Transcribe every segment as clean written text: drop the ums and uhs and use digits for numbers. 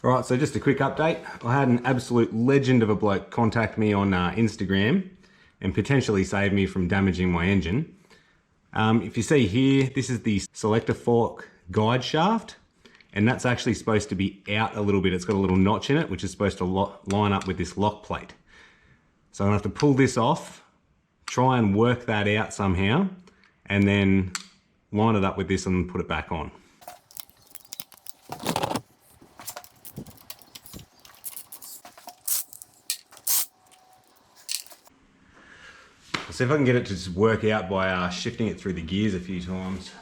Alright, so just a quick update. I had an absolute legend of a bloke contact me on Instagram and potentially save me from damaging my engine. If you see here, this is the selector fork guide shaft, and that's actually supposed to be out a little bit. It's got a little notch in it, which is supposed to line up with this lock plate. So I'm gonna have to pull this off, try and work that out somehow, and then line it up with this and put it back on. I'll see if I can get it to just work out by shifting it through the gears a few times.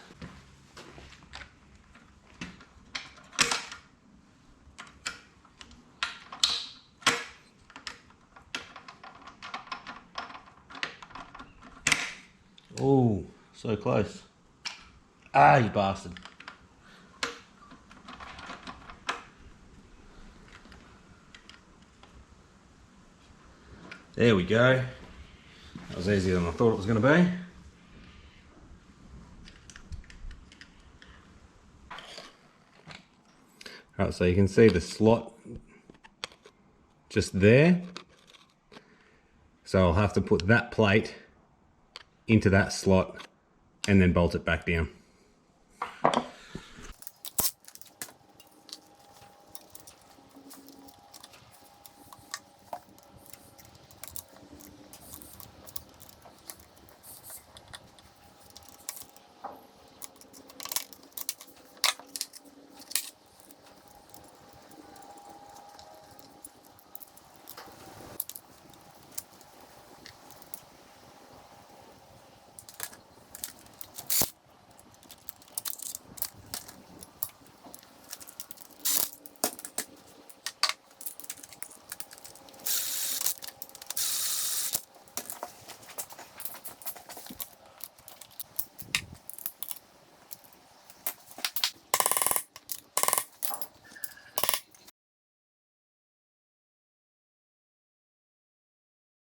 Oh, so close. Ah, you bastard. There we go. That was easier than I thought it was going to be. Alright, so you can see the slot just there. So I'll have to put that plate into that slot and then bolt it back down.